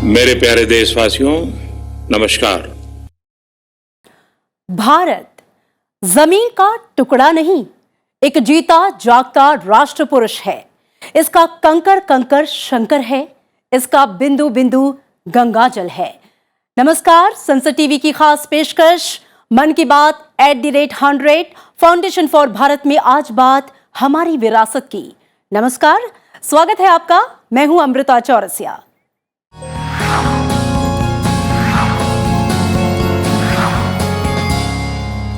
मेरे प्यारे देशवासियों, नमस्कार। भारत जमीन का टुकड़ा नहीं, एक जीता जागता राष्ट्र पुरुष है। इसका कंकर कंकर शंकर है, इसका बिंदु बिंदु गंगाजल है। नमस्कार, संसद टीवी की खास पेशकश मन की बात @100 फाउंडेशन फॉर भारत में आज बात हमारी विरासत की। नमस्कार, स्वागत है आपका। मैं हूं अमृता चौरसिया।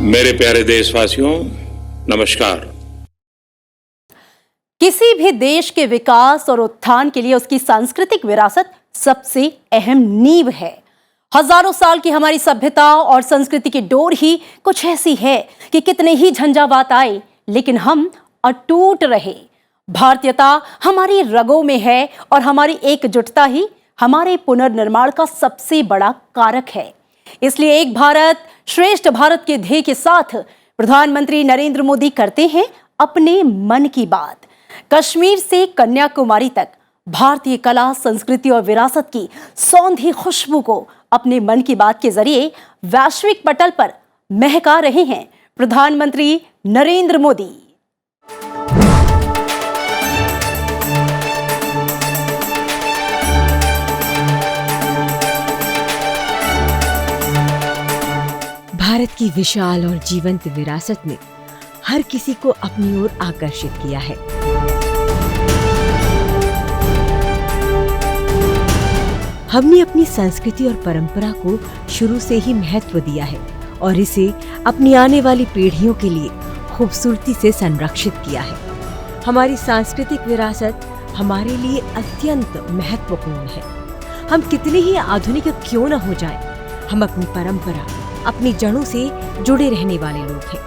मेरे प्यारे देशवासियों, नमस्कार। किसी भी देश के विकास और उत्थान के लिए उसकी सांस्कृतिक विरासत सबसे अहम नींव है। हजारों साल की हमारी सभ्यता और संस्कृति की डोर ही कुछ ऐसी है कि कितने ही झंझावात आए लेकिन हम अटूट रहे। भारतीयता हमारी रगों में है और हमारी एकजुटता ही हमारे पुनर्निर्माण का सबसे बड़ा कारक है। इसलिए एक भारत श्रेष्ठ भारत के ध्येय के साथ प्रधानमंत्री नरेंद्र मोदी करते हैं अपने मन की बात। कश्मीर से कन्याकुमारी तक भारतीय कला, संस्कृति और विरासत की सौंधी खुशबू को अपने मन की बात के जरिए वैश्विक पटल पर महका रहे हैं प्रधानमंत्री नरेंद्र मोदी। भारत की विशाल और जीवंत विरासत ने हर किसी को अपनी ओर आकर्षित किया है। हमने अपनी संस्कृति और परंपरा को शुरू से ही महत्व दिया है और इसे अपनी आने वाली पीढ़ियों के लिए खूबसूरती से संरक्षित किया है। हमारी सांस्कृतिक विरासत हमारे लिए अत्यंत महत्वपूर्ण है। हम कितने ही आधुनिक क्यों न हो जाएं, हम अपनी परंपरा, अपनी जड़ों से जुड़े रहने वाले लोग हैं।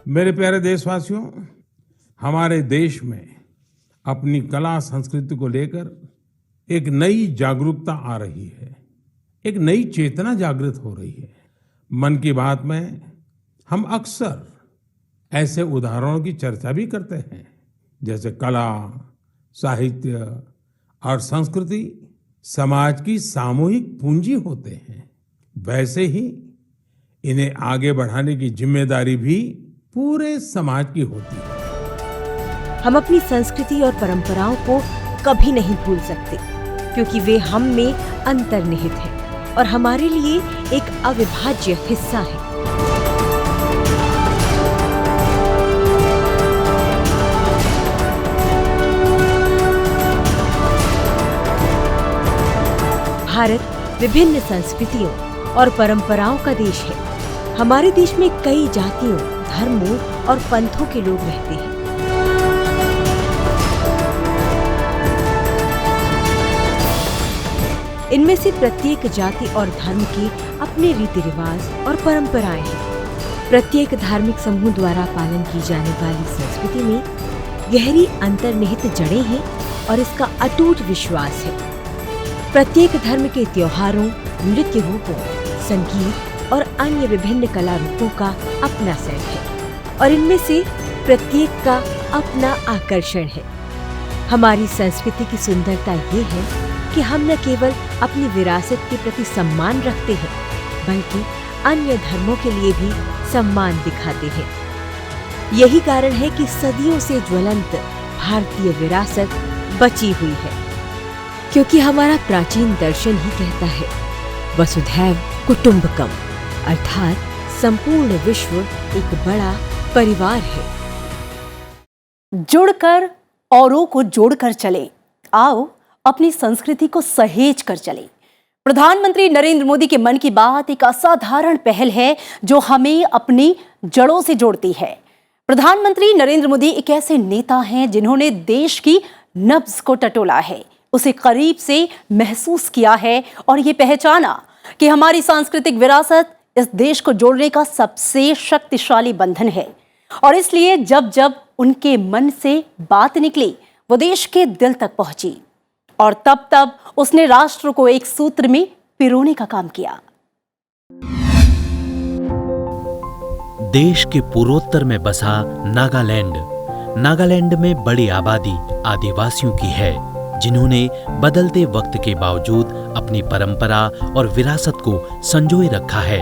मेरे प्यारे देशवासियों, हमारे देश में अपनी कला संस्कृति को लेकर एक नई जागरूकता आ रही है, एक नई चेतना जागृत हो रही है। मन की बात में हम अक्सर ऐसे उदाहरणों की चर्चा भी करते हैं, जैसे कला, साहित्य और संस्कृति समाज की सामूहिक पूंजी होते हैं। वैसे ही इन्हें आगे बढ़ाने की जिम्मेदारी भी पूरे समाज की होती है। हम अपनी संस्कृति और परंपराओं को कभी नहीं भूल सकते क्योंकि वे हम में अंतर्निहित हैं और हमारे लिए एक अविभाज्य हिस्सा है। भारत विभिन्न संस्कृतियों और परंपराओं का देश है। हमारे देश में कई जातियों, धर्मों और पंथों के लोग रहते हैं। इनमें से प्रत्येक जाति और धर्म के अपने रीति रिवाज और परंपराएं हैं। प्रत्येक धार्मिक समूह द्वारा पालन की जाने वाली संस्कृति में गहरी अंतर्निहित जड़ें हैं और इसका अटूट विश्वास है। प्रत्येक धर्म के त्योहारों, नृत्य रूपों, संगीत और अन्य विभिन्न कला रूपों का अपना सेट है और इनमें से प्रत्येक का अपना आकर्षण है। हमारी संस्कृति की सुंदरता ये है कि हम न केवल अपनी विरासत के प्रति सम्मान रखते हैं बल्कि अन्य धर्मों के लिए भी सम्मान दिखाते हैं। यही कारण है कि सदियों से ज्वलंत भारतीय विरासत बची हुई है, क्योंकि हमारा प्राचीन दर्शन ही कहता है वसुधैव कुटुंबकम, अर्थात संपूर्ण विश्व एक बड़ा परिवार है। जुड़कर औरों को जोड़कर चले, आओ अपनी संस्कृति को सहेज कर चले। प्रधानमंत्री नरेंद्र मोदी के मन की बात एक असाधारण पहल है जो हमें अपनी जड़ों से जोड़ती है। प्रधानमंत्री नरेंद्र मोदी एक ऐसे नेता हैं जिन्होंने देश की नब्ज को टटोला है, उसे करीब से महसूस किया है और ये पहचाना कि हमारी सांस्कृतिक विरासत इस देश को जोड़ने का सबसे शक्तिशाली बंधन है। और इसलिए जब जब उनके मन से बात निकली वो देश के दिल तक पहुंची और तब तब उसने राष्ट्र को एक सूत्र में पिरोने का काम किया। देश के पूर्वोत्तर में बसा नागालैंड में बड़ी आबादी आदिवासियों की है, जिन्होंने बदलते वक्त के बावजूद अपनी परंपरा और विरासत को संजोए रखा है।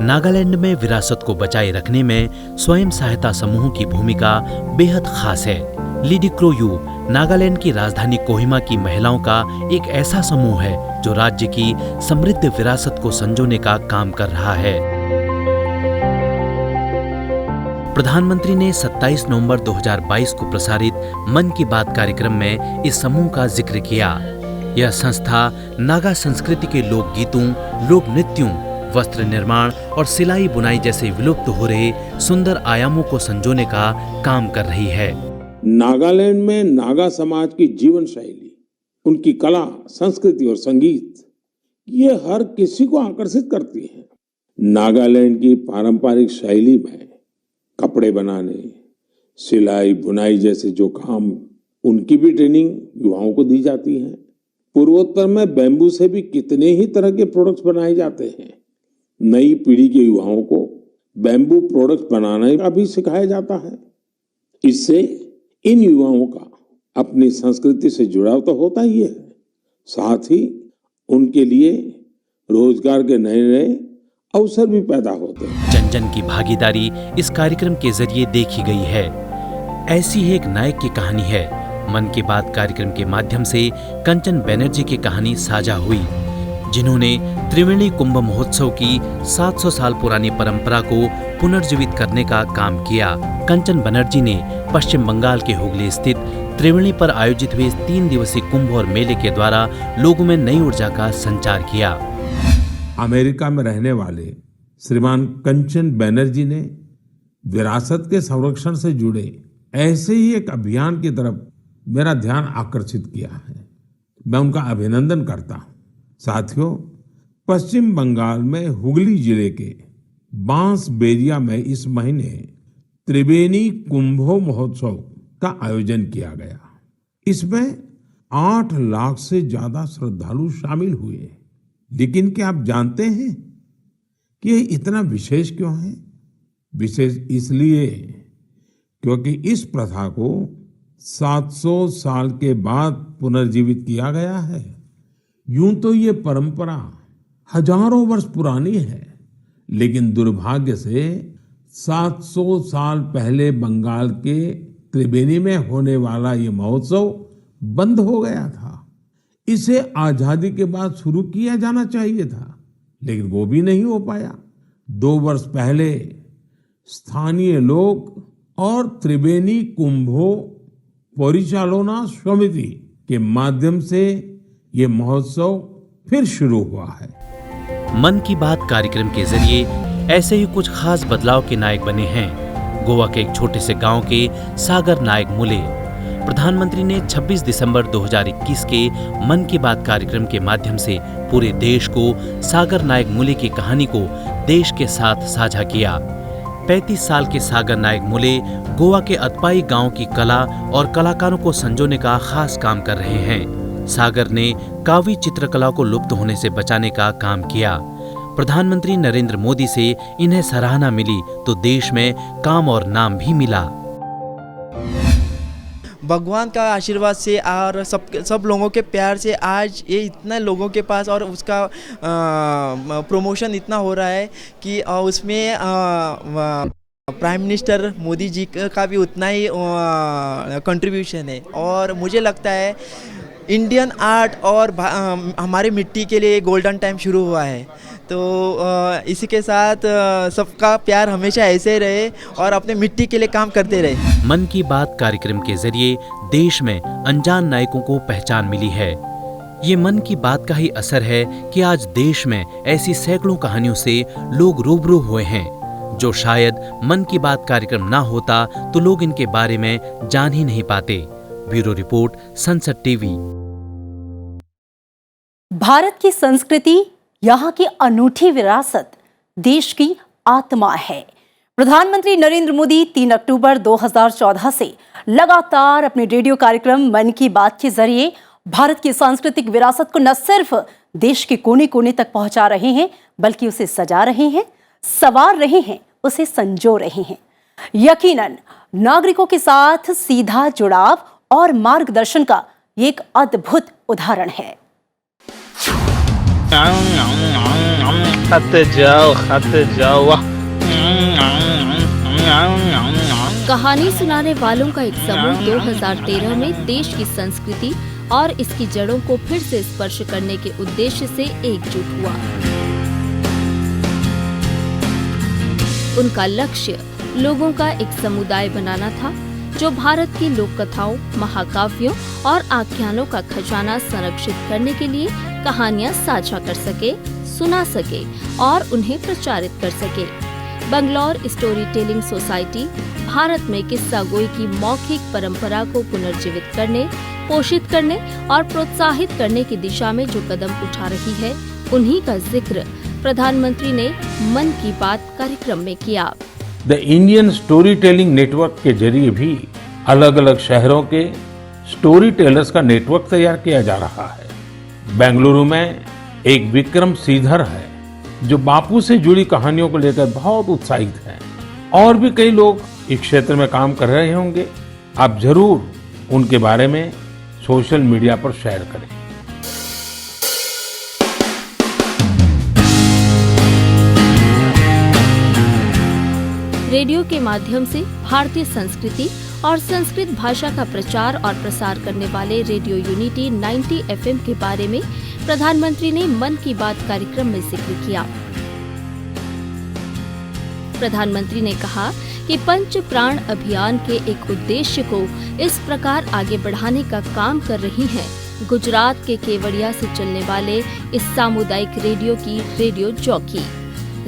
नागालैंड में विरासत को बचाए रखने में स्वयं सहायता समूहों की भूमिका बेहद खास है। लिडिक्रोयू नागालैंड की राजधानी कोहिमा की महिलाओं का एक ऐसा समूह है जो राज्य की समृद्ध विरासत को संजोने का काम कर रहा है। प्रधानमंत्री ने 27 नवंबर 2022 को प्रसारित मन की बात कार्यक्रम में इस समूह का जिक्र किया। यह संस्था नागा संस्कृति के लोकगीतों, लोक नृत्यों, वस्त्र निर्माण और सिलाई बुनाई जैसे विलुप्त हो रहे सुंदर आयामों को संजोने का काम कर रही है। नागालैंड में नागा समाज की जीवन शैली, उनकी कला, संस्कृति और संगीत, ये हर किसी को आकर्षित करती है। नागालैंड की पारंपरिक शैली में कपड़े बनाने, सिलाई बुनाई जैसे जो काम, उनकी भी ट्रेनिंग युवाओं को दी जाती है। पूर्वोत्तर में बैम्बू से भी कितने ही तरह के प्रोडक्ट्स बनाए जाते हैं। नई पीढ़ी के युवाओं को बैम्बू प्रोडक्ट्स बनाने का भी सिखाया जाता है। इससे इन युवाओं का अपनी संस्कृति से जुड़ाव तो होता ही है, साथ ही उनके लिए रोजगार के नए नए अवसर भी पैदा होते हैं। जन जन की भागीदारी इस कार्यक्रम के जरिए देखी गई है। ऐसी ही एक नायक की कहानी है। मन की बात कार्यक्रम के माध्यम से कंचन बनर्जी की कहानी साझा हुई, जिन्होंने त्रिवेणी कुंभ महोत्सव की 700 साल पुरानी परंपरा को पुनर्जीवित करने का काम किया। कंचन बनर्जी ने पश्चिम बंगाल के हुगली स्थित त्रिवेणी पर आयोजित हुए 3 दिवसीय कुंभ और मेले के द्वारा लोगों में नई ऊर्जा का संचार किया। अमेरिका में रहने वाले श्रीमान कंचन बनर्जी ने विरासत के संरक्षण से जुड़े ऐसे ही एक अभियान की तरफ मेरा ध्यान आकर्षित किया है। मैं उनका अभिनंदन करता हूँ। साथियों, पश्चिम बंगाल में हुगली जिले के बांसबेरिया में इस महीने त्रिवेणी कुंभो महोत्सव का आयोजन किया गया। इसमें 8 लाख से ज्यादा श्रद्धालु शामिल हुए। लेकिन क्या आप जानते हैं कि ये इतना विशेष क्यों है? विशेष इसलिए क्योंकि इस प्रथा को 700 साल के बाद पुनर्जीवित किया गया है। यूं तो ये परंपरा हजारों वर्ष पुरानी है, लेकिन दुर्भाग्य से 700 साल पहले बंगाल के त्रिवेणी में होने वाला ये महोत्सव बंद हो गया था। इसे आजादी के बाद शुरू किया जाना चाहिए था, लेकिन वो भी नहीं हो पाया। 2 वर्ष पहले स्थानीय लोग और त्रिवेणी कुंभो परिचालना समिति के माध्यम से ये महोत्सव फिर शुरू हुआ है। मन की बात कार्यक्रम के जरिए ऐसे ही कुछ खास बदलाव के नायक बने हैं गोवा के एक छोटे से गांव के सागर नायक मुले। प्रधानमंत्री ने 26 दिसंबर 2021 के मन की बात कार्यक्रम के माध्यम से पूरे देश को सागर नायक मुले की कहानी को देश के साथ साझा किया। 35 साल के सागर नायक मुले गोवा के अतपाई गांव की कला और कलाकारों को संजोने का खास काम कर रहे हैं। सागर ने कावी चित्रकला को लुप्त होने से बचाने का काम किया। प्रधानमंत्री नरेंद्र मोदी से इन्हें सराहना मिली तो देश में काम और नाम भी मिला। भगवान का आशीर्वाद से और सब लोगों के प्यार से आज ये इतना लोगों के पास और उसका प्रमोशन इतना हो रहा है कि उसमें प्राइम मिनिस्टर मोदी जी का भी उतना ही कंट्रीब्यूशन है। और मुझे लगता है इंडियन आर्ट और हमारे मिट्टी के लिए गोल्डन टाइम शुरू हुआ है। तो इसी के साथ सबका प्यार हमेशा ऐसे रहे और अपने मिट्टी के लिए काम करते रहे। मन की बात कार्यक्रम के जरिए देश में अनजान नायकों को पहचान मिली है। ये मन की बात का ही असर है कि आज देश में ऐसी सैकड़ों कहानियों से लोग रूबरू हुए हैं जो शायद मन की बात कार्यक्रम ना होता तो लोग इनके बारे में जान ही नहीं पाते। Bureau report, Sansad TV. Bharat की संस्कृति, यहाँ की अनूठी विरासत देश की आत्मा है। प्रधानमंत्री नरेंद्र मोदी 3 अक्टूबर 2014 से लगातार अपने रेडियो कार्यक्रम मन की बात के जरिए भारत की सांस्कृतिक विरासत को न सिर्फ देश के कोने कोने तक पहुंचा रहे हैं, बल्कि उसे सजा रहे हैं, संवार रहे हैं, उसे संजो रहे हैं। यकीनन नागरिकों के साथ सीधा जुड़ाव और मार्गदर्शन का ये एक अद्भुत उदाहरण है। खाते जाओ वाह। कहानी सुनाने वालों का एक समूह 2013 में देश की संस्कृति और इसकी जड़ों को फिर से स्पर्श करने के उद्देश्य से एकजुट हुआ। उनका लक्ष्य लोगों का एक समुदाय बनाना था जो भारत की लोक कथाओं, महाकाव्यों और आख्यानों का खजाना संरक्षित करने के लिए कहानियां साझा कर सके, सुना सके और उन्हें प्रचारित कर सके। Bangalore story telling society Bharat में किस्सा गोई की मौखिक परंपरा को पुनर्जीवित करने, पोषित करने और प्रोत्साहित करने की दिशा में जो कदम उठा रही है, उन्हीं का जिक्र प्रधानमंत्री ने मन की बात कार्यक्रम में किया। The Indian story telling network के जरिए भी अलग अलग शहरों के स्टोरी टेलर्स का नेटवर्क तैयार किया जा रहा है। बेंगलुरु में एक विक्रम श्रीधर है जो बापू से जुड़ी कहानियों को लेकर बहुत उत्साहित हैं। और भी कई लोग इस क्षेत्र में काम कर रहे होंगे। आप जरूर उनके बारे में सोशल मीडिया पर शेयर करें। रेडियो के माध्यम से भारतीय संस्कृति और संस्कृत भाषा का प्रचार और प्रसार करने वाले रेडियो यूनिटी 90 FM के बारे में प्रधानमंत्री ने मन की बात कार्यक्रम में जिक्र किया। प्रधानमंत्री ने कहा कि पंच प्राण अभियान के एक उद्देश्य को इस प्रकार आगे बढ़ाने का काम कर रही हैं गुजरात के केवड़िया से चलने वाले इस सामुदायिक रेडियो की radio jockey.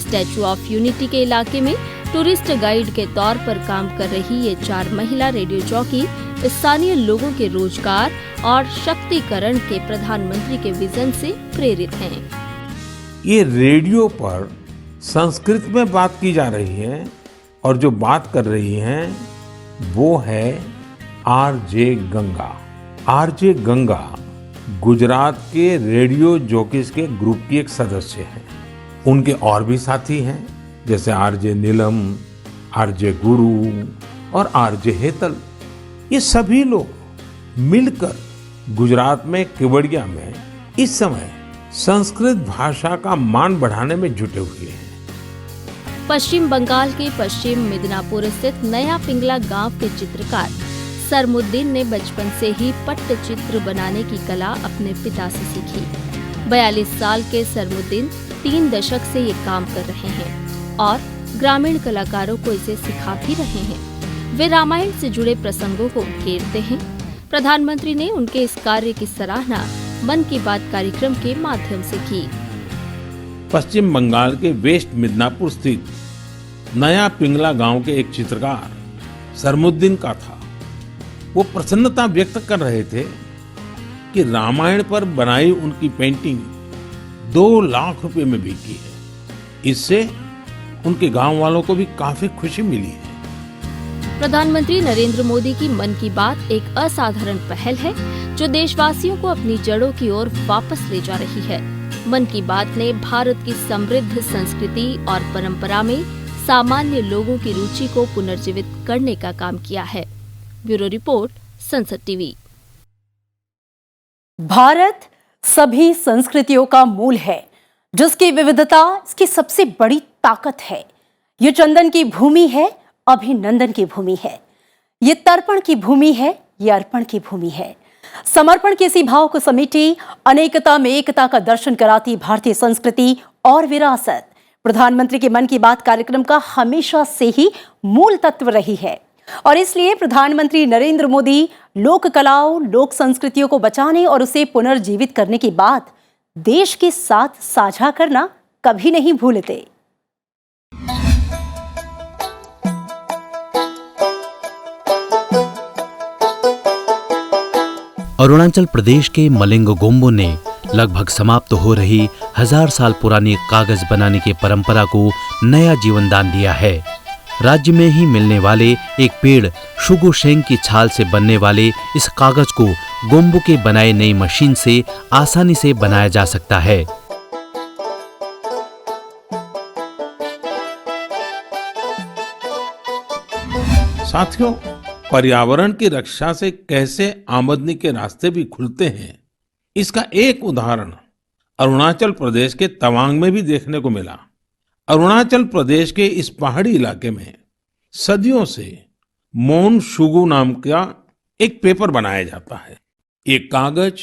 Statue of unity के इलाके में टूरिस्ट गाइड के तौर पर काम कर रही ये 4 महिला रेडियो जॉकी स्थानीय लोगों के रोजगार और शक्तिकरण के प्रधानमंत्री के विजन से प्रेरित हैं। ये रेडियो पर संस्कृत में बात की जा रही है और जो बात कर रही हैं वो है आरजे गंगा। आरजे गंगा गुजरात के रेडियो जॉकीज के ग्रुप की एक सदस्य हैं। उनके और भी साथी हैं जैसे आरजे नीलम, आरजे गुरु और आरजे हेतल। ये सभी लोग मिलकर गुजरात में केवड़िया में इस समय संस्कृत भाषा का मान बढ़ाने में जुटे हुए हैं। पश्चिम बंगाल के पश्चिम मिदनापुर स्थित नया पिंगला गांव के चित्रकार सरमुद्दीन ने बचपन से ही पट्टचित्र बनाने की कला अपने पिता से सीखी। 42 साल के सरमुद्दीन 3 दशक से ये काम कर रहे हैं और ग्रामीण कलाकारों को इसे सिखा भी रहे हैं। वे रामायण से जुड़े प्रसंगों को उकेरते हैं। प्रधानमंत्री ने उनके इस कार्य की सराहना मन की बात कार्यक्रम के माध्यम से की। पश्चिम बंगाल के वेस्ट मिदनापुर स्थित नया पिंगला गांव के एक चित्रकार सरमुद्दीन का था। वो प्रसन्नता व्यक्त कर रहे थे कि रामायण पर बनाई उनकी पेंटिंग 2 लाख रुपए में बिकी है। इससे उनके गांव वालों को भी काफी खुशी मिली है। प्रधानमंत्री नरेंद्र मोदी की मन की बात एक असाधारण पहल है जो देशवासियों को अपनी जड़ों की ओर वापस ले जा रही है। मन की बात ने भारत की समृद्ध संस्कृति और परंपरा में सामान्य लोगों की रुचि को पुनर्जीवित करने का काम किया है। ब्यूरो रिपोर्ट, संसद टीवी। भारत सभी संस्कृतियों का मूल है, जिसकी विविधता इसकी सबसे बड़ी ताकत है। ये चंदन की भूमि है, अभिनंदन की भूमि है। ये तर्पण की भूमि है, ये अर्पण की भूमि है। समर्पण के इसी भाव को समेटी अनेकता में एकता का दर्शन कराती भारतीय संस्कृति और विरासत प्रधानमंत्री के मन की बात कार्यक्रम का हमेशा से ही मूल तत्व रही है। और इसलिए प्रधानमंत्री नरेंद्र मोदी लोक कलाओं, लोक संस्कृतियों को बचाने और उसे पुनर्जीवित करने की बात देश के साथ साझा करना कभी नहीं भूलते। अरुणाचल प्रदेश के मलिंगगोम्बो ने लगभग समाप्त हो रही 1000 साल पुरानी कागज बनाने की परंपरा को नया जीवन दान दिया है। राज्य में ही मिलने वाले एक पेड़ शुगुशेंग की छाल से बनने वाले इस कागज को गोम्बो के बनाए नई मशीन से आसानी से बनाया जा सकता है। साथियों, पर्यावरण की रक्षा से कैसे आमदनी के रास्ते भी खुलते हैं, इसका एक उदाहरण अरुणाचल प्रदेश के तवांग में भी देखने को मिला। अरुणाचल प्रदेश के इस पहाड़ी इलाके में सदियों से मोन शुगु नाम का एक पेपर बनाया जाता है। ये कागज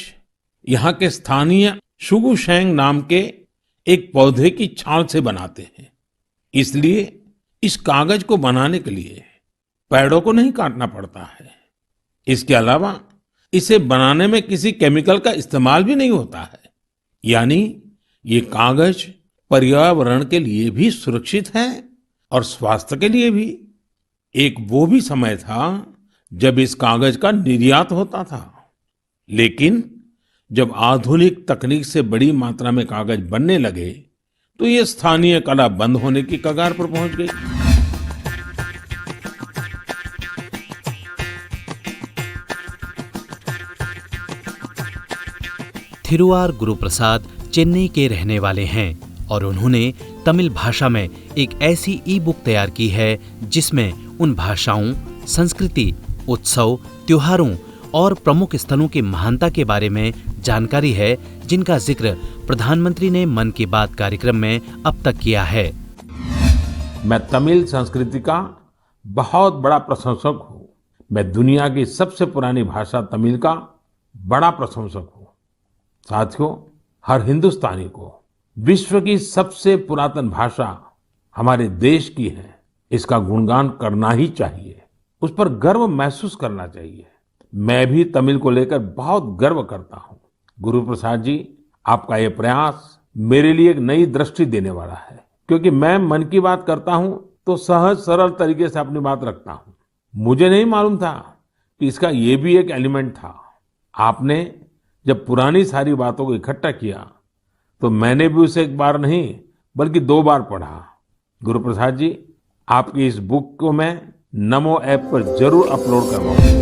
यहाँ के स्थानीय शुगु शेंग नाम के एक पौधे की छाल से बनाते हैं। इसलिए इस कागज को बनाने के लिए पेड़ों को नहीं काटना पड़ता है। इसके अलावा इसे बनाने में किसी केमिकल का इस्तेमाल भी नहीं होता है। यानी ये कागज पर्यावरण के लिए भी सुरक्षित है और स्वास्थ्य के लिए भी। एक वो भी समय था जब इस कागज का निर्यात होता था, लेकिन जब आधुनिक तकनीक से बड़ी मात्रा में कागज बनने लगे तो ये स्थानीय कला बंद होने की कगार पर पहुंच गई। थिरुआर गुरुप्रसाद चेन्नई के रहने वाले हैं और उन्होंने तमिल भाषा में एक ऐसी ई बुक तैयार की है जिसमें उन भाषाओं, संस्कृति, उत्सव, त्योहारों और प्रमुख स्थलों की महानता के बारे में जानकारी है, जिनका जिक्र प्रधानमंत्री ने मन की बात कार्यक्रम में अब तक किया है। मैं तमिल संस्कृति का बहुत बड़ा प्रशंसक हूँ। मैं दुनिया की सबसे पुरानी भाषा तमिल का बड़ा प्रशंसक हूँ। साथियों, हर हिंदुस्तानी को विश्व की सबसे पुरातन भाषा हमारे देश की है, इसका गुणगान करना ही चाहिए, उस पर गर्व महसूस करना चाहिए। मैं भी तमिल को लेकर बहुत गर्व करता हूँ। गुरुप्रसाद जी, आपका ये प्रयास मेरे लिए एक नई दृष्टि देने वाला है, क्योंकि मैं मन की बात करता हूँ तो सहज सरल तरीके से अपनी बात रखता हूँ। मुझे नहीं मालूम था कि इसका ये भी एक एलिमेंट था। आपने जब पुरानी सारी बातों को इकट्ठा किया तो मैंने भी उसे एक बार नहीं बल्कि 2 बार पढ़ा। गुरुप्रसाद जी, आपकी इस बुक को मैं नमो ऐप पर जरूर अपलोड करवाऊंगा।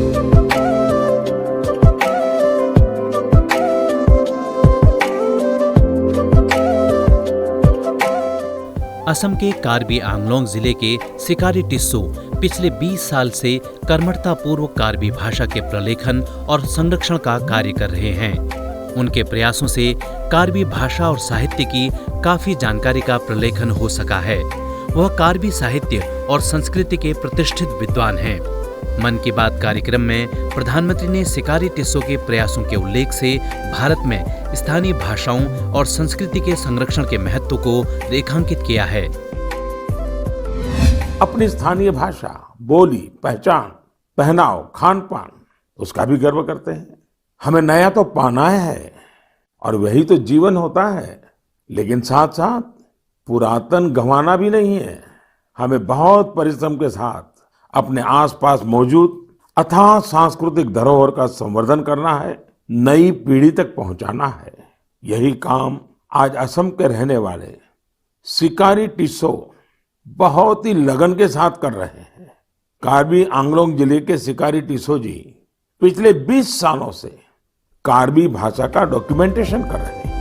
असम के कार्बी आंगलोंग जिले के सिकारी टिस्सू पिछले 20 साल से कर्मठतापूर्वक कार्बी भाषा के प्रलेखन और संरक्षण का कार्य कर रहे हैं। उनके प्रयासों से कार्बी भाषा और साहित्य की काफी जानकारी का प्रलेखन हो सका है। वह कार्बी साहित्य और संस्कृति के प्रतिष्ठित विद्वान हैं। मन की बात कार्यक्रम में प्रधानमंत्री ने सिकारी टिस्सो के प्रयासों के उल्लेख से भारत में स्थानीय भाषाओं और संस्कृति के संरक्षण के महत्व को रेखांकित किया है। अपनी स्थानीय भाषा, बोली, पहचान, पहनाव, खान पान, उसका भी गर्व करते हैं। हमें नया तो पाना है और वही तो जीवन होता है, लेकिन साथ साथ पुरातन गंवाना भी नहीं है। हमें बहुत परिश्रम के साथ अपने आसपास मौजूद अथाह सांस्कृतिक धरोहर का संवर्धन करना है, नई पीढ़ी तक पहुंचाना है। यही काम आज असम के रहने वाले सिकारी टिस्सो बहुत ही लगन के साथ कर रहे हैं। कार्बी आंगलोंग जिले के सिकारी टिस्सो जी पिछले 20 सालों से कार्बी भाषा का डॉक्यूमेंटेशन कर रहे हैं।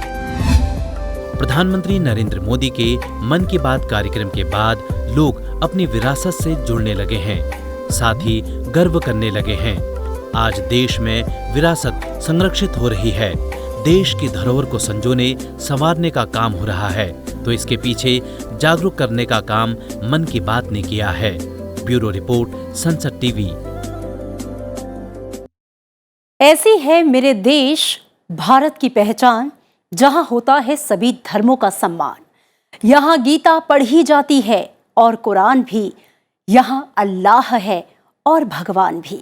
प्रधानमंत्री नरेंद्र मोदी के मन की बात कार्यक्रम के बाद लोग अपनी विरासत से जुड़ने लगे हैं, साथ ही गर्व करने लगे हैं। आज देश में विरासत संरक्षित हो रही है। देश की धरोहर को संजोने, संवारने का काम हो रहा है, तो इसके पीछे जागरूक करने का काम मन की बात ने किया है। ब्यूरो रिपोर्ट, संसद टीवी। ऐसी है मेरे देश भारत की पहचान, जहां होता है सभी धर्मों का सम्मान। यहाँ गीता पढ़ी जाती है और कुरान भी। यहाँ अल्लाह है और भगवान भी।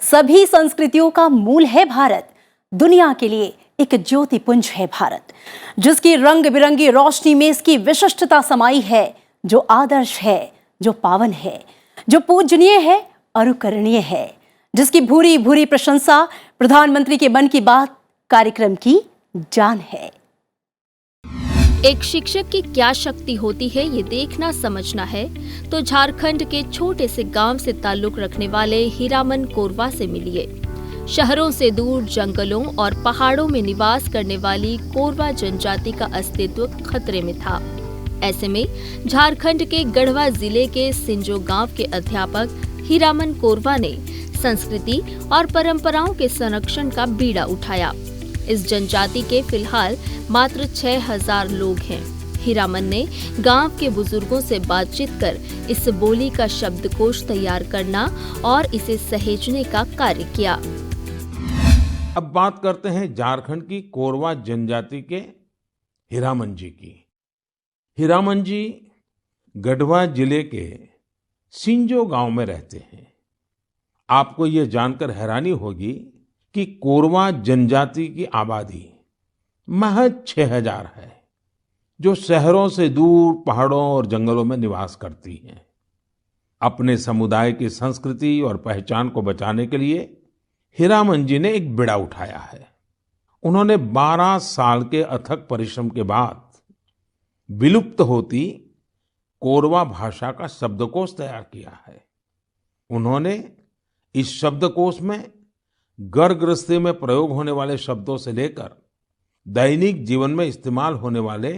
सभी संस्कृतियों का मूल है भारत। दुनिया के लिए एक ज्योति पुंज है भारत, जिसकी रंग बिरंगी रोशनी में इसकी विशिष्टता समाई है, जो आदर्श है, जो पावन है, जो पूजनीय है, अनुकरणीय है, जिसकी भूरी भूरी प्रशंसा प्रधानमंत्री के मन की बात कार्यक्रम की जान है। एक शिक्षक की क्या शक्ति होती है ये देखना समझना है तो झारखंड के छोटे से गांव से ताल्लुक रखने वाले हीरामन कोरवा से मिलिए। शहरों से दूर जंगलों और पहाड़ों में निवास करने वाली कोरवा जनजाति का अस्तित्व खतरे में था। ऐसे में झारखंड के गढ़वा जिले के सिंजो गांव के अध्यापक हीरामन कोरवा ने संस्कृति और परंपराओं के संरक्षण का बीड़ा उठाया। इस जनजाति के फिलहाल मात्र 6000 लोग हैं। हीरामन ने गांव के बुजुर्गों से बातचीत कर इस बोली का शब्दकोश तैयार करना और इसे सहेजने का कार्य किया। अब बात करते हैं झारखंड की कोरवा जनजाति के हीरामन जी की। हीरामन जी गढ़वा जिले के सिंजो गांव में रहते हैं। आपको ये जानकर हैरानी होगी कि कोरवा जनजाति की आबादी महज 6000 है, जो शहरों से दूर पहाड़ों और जंगलों में निवास करती हैं। अपने समुदाय की संस्कृति और पहचान को बचाने के लिए हीरामन जी ने एक बीड़ा उठाया है। उन्होंने 12 साल के अथक परिश्रम के बाद विलुप्त होती कोरवा भाषा का शब्दकोश तैयार किया है। उन्होंने इस शब्दकोश में घर गृहस्थी में प्रयोग होने वाले शब्दों से लेकर दैनिक जीवन में इस्तेमाल होने वाले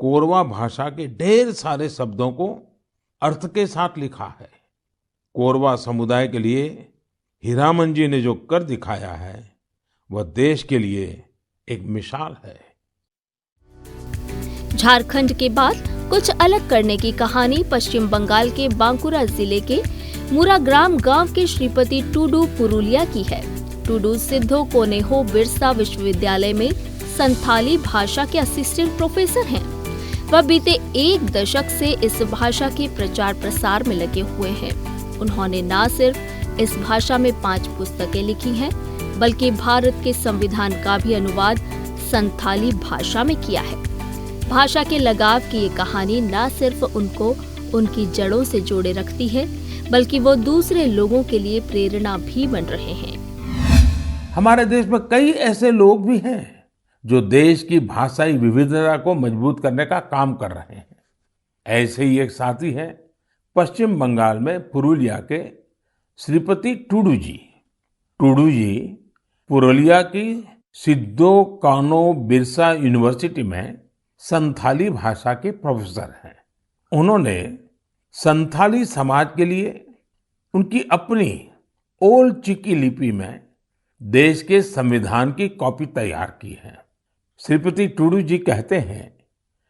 कोरवा भाषा के ढेर सारे शब्दों को अर्थ के साथ लिखा है। कोरवा समुदाय के लिए हीरामन जी ने जो कर दिखाया है वह देश के लिए एक मिसाल है। झारखंड के बाद कुछ अलग करने की कहानी पश्चिम बंगाल के बांकुरा जिले के मुराग्राम गांव के श्रीपति टूडू पुरुलिया की है। टूडू सिद्धो कोनेहो बिरसा विश्वविद्यालय में संथाली भाषा के असिस्टेंट प्रोफेसर हैं। वह बीते 1 दशक से इस भाषा के प्रचार प्रसार में लगे हुए हैं। उन्होंने न सिर्फ इस भाषा में 5 पुस्तकें लिखी हैं, बल्कि भारत के संविधान का भी अनुवाद संथाली भाषा में किया है। भाषा के लगाव की ये कहानी न सिर्फ उनको उनकी जड़ों से जोड़े रखती है, बल्कि वो दूसरे लोगों के लिए प्रेरणा भी बन रहे हैं। हमारे देश में कई ऐसे लोग भी हैं जो देश की भाषाई विविधता को मजबूत करने का काम कर रहे हैं। ऐसे ही एक साथी हैं पश्चिम बंगाल में पुरुलिया के श्रीपति टूडू जी। टूडू जी पुरुलिया की सिद्धो कानो बिरसा यूनिवर्सिटी में संथाली भाषा के प्रोफेसर हैं। उन्होंने संथाली समाज के लिए उनकी अपनी ओल्ड चिकी लिपि में देश के संविधान की कॉपी तैयार की है। श्रीपति टूडू जी कहते हैं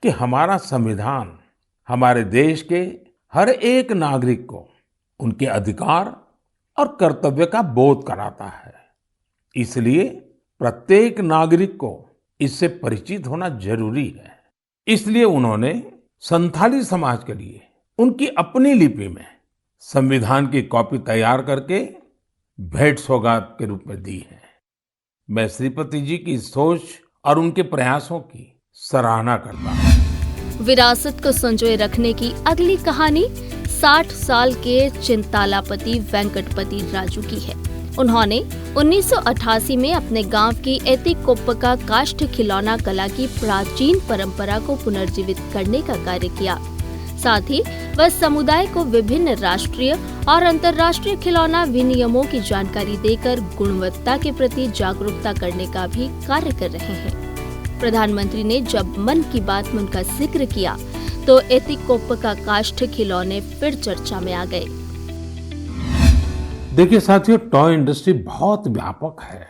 कि हमारा संविधान हमारे देश के हर एक नागरिक को उनके अधिकार और कर्तव्य का बोध कराता है। इसलिए प्रत्येक नागरिक को इससे परिचित होना जरूरी है। इसलिए उन्होंने संथाली समाज के लिए उनकी अपनी लिपि में संविधान की कॉपी तैयार करके भेंट सौगात के रूप में दी है। मैं श्रीपति जी की सोच और उनके प्रयासों की सराहना करता हूँ। विरासत को संजोए रखने की अगली कहानी 60 साल के चिंतालापति वेंकटपति राजू की है। उन्होंने 1988 में अपने गांव की एतिकोप्पका काष्ठ खिलौना कला की प्राचीन परंपरा को पुनर्जीवित करने का कार्य किया। साथ ही वह समुदाय को विभिन्न राष्ट्रीय और अंतर्राष्ट्रीय खिलौना विनियमों की जानकारी देकर गुणवत्ता के प्रति जागरूकता करने का भी कार्य कर रहे हैं। प्रधानमंत्री ने जब मन की बात में उनका जिक्र किया तो एतिकोप्पका काष्ठ खिलौने फिर चर्चा में आ गए। देखिए साथियों, टॉय इंडस्ट्री बहुत व्यापक है।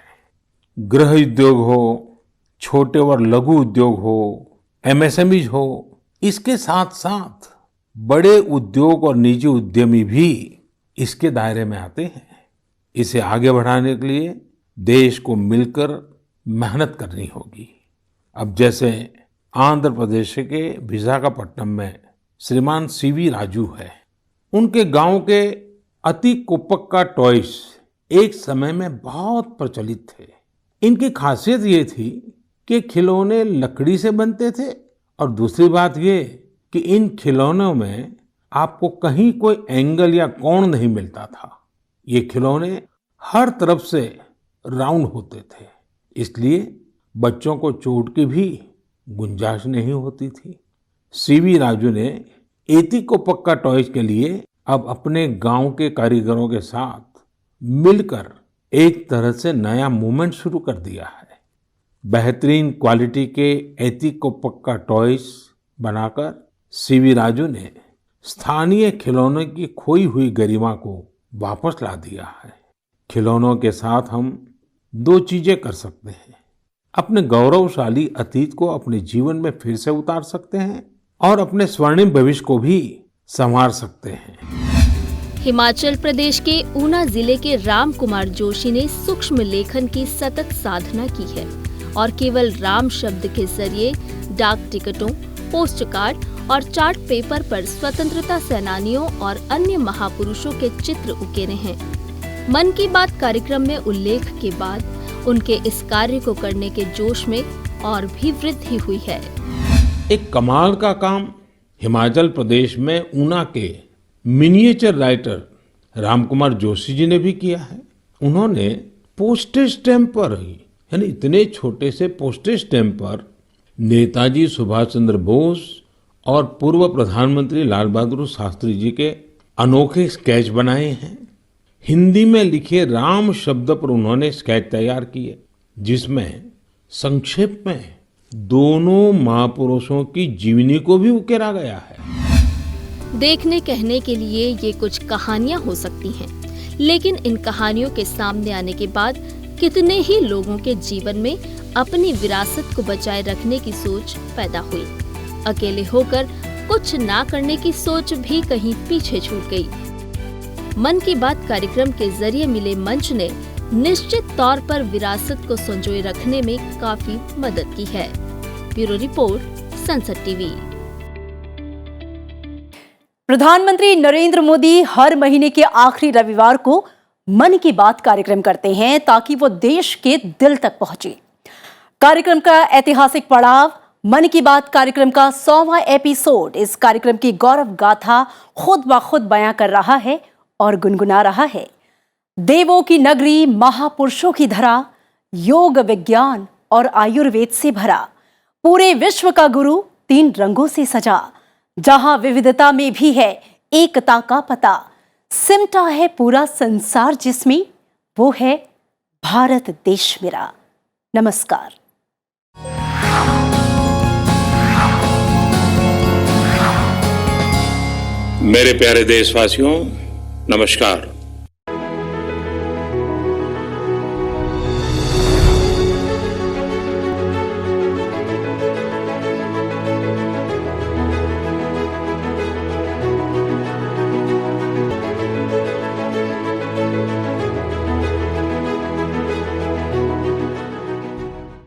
गृह उद्योग हो, छोटे और लघु उद्योग हो, एमएसएमईज हो, इसके साथ साथ बड़े उद्योग और निजी उद्यमी भी इसके दायरे में आते हैं। इसे आगे बढ़ाने के लिए देश को मिलकर मेहनत करनी होगी। अब जैसे आंध्र प्रदेश के विशाखापट्टनम में श्रीमान सीवी राजू है। उनके गांव के एतिकोप्पका टॉयज एक समय में बहुत प्रचलित थे। इनकी खासियत ये थी कि खिलौने लकड़ी से बनते थे और दूसरी बात ये कि इन खिलौनों में आपको कहीं कोई एंगल या कोण नहीं मिलता था। ये खिलौने हर तरफ से राउंड होते थे, इसलिए बच्चों को चोट की भी गुंजाइश नहीं होती थी। सीवी राजू ने एतिकोप्पका टॉयज के लिए अब अपने गांव के कारीगरों के साथ मिलकर एक तरह से नया मूवमेंट शुरू कर दिया है। बेहतरीन क्वालिटी के एतिकोप्पका टॉयज बनाकर सीवी राजू ने स्थानीय खिलौनों की खोई हुई गरिमा को वापस ला दिया है। खिलौनों के साथ हम दो चीजें कर सकते हैं। अपने गौरवशाली अतीत को अपने जीवन में फिर से उतार सकते हैं और अपने स्वर्णिम भविष्य को भी संवार सकते हैं। हिमाचल प्रदेश के ऊना जिले के राम कुमार जोशी ने सूक्ष्म लेखन की सतत साधना की है और केवल राम शब्द के जरिए डाक टिकटों, पोस्ट कार्ड और चार्ट पेपर पर स्वतंत्रता सेनानियों और अन्य महापुरुषों के चित्र उकेरे हैं। मन की बात कार्यक्रम में उल्लेख के बाद उनके इस कार्य को करने के जोश में और भी वृद्धि हुई है। एक कमाल का काम हिमाचल प्रदेश में ऊना के मिनिएचर राइटर रामकुमार जोशी जी ने भी किया है। उन्होंने पोस्टेज स्टैम्प पर ही, यानी इतने छोटे से पोस्टेज स्टैम्प पर नेताजी सुभाष चंद्र बोस और पूर्व प्रधानमंत्री लाल बहादुर शास्त्री जी के अनोखे स्केच बनाए हैं। हिंदी में लिखे राम शब्द पर उन्होंने स्केच तैयार किए, जिसमें संक्षेप में दोनों महापुरुषों की जीवनी को भी उकेरा गया है। देखने कहने के लिए ये कुछ कहानियां हो सकती हैं, लेकिन इन कहानियों के सामने आने के बाद कितने ही लोगों के जीवन में अपनी विरासत को बचाए रखने की सोच पैदा हुई। अकेले होकर कुछ ना करने की सोच भी कहीं पीछे छूट गई। मन की बात कार्यक्रम के जरिए मिले मंच ने निश्चित तौर पर विरासत को संजोए रखने में काफी मदद की है। ब्यूरो रिपोर्ट, संसद टीवी। प्रधानमंत्री नरेंद्र मोदी हर महीने के आखिरी रविवार को मन की बात कार्यक्रम करते हैं ताकि वो देश के दिल तक पहुंचे। कार्यक्रम का ऐतिहासिक पड़ाव मन की बात कार्यक्रम का 100वां एपिसोड इस कार्यक्रम की गौरव गाथा खुद ब खुद बयां कर रहा है और गुनगुना रहा है। देवों की नगरी, महापुरुषों की धरा, योग, विज्ञान और आयुर्वेद से भरा, पूरे विश्व का गुरु 3 रंगों से सजा, जहां विविधता में भी है एकता का पता, सिमटा है पूरा संसार जिसमें, वो है भारत देश मेरा। नमस्कार। मेरे प्यारे देशवासियों, नमस्कार।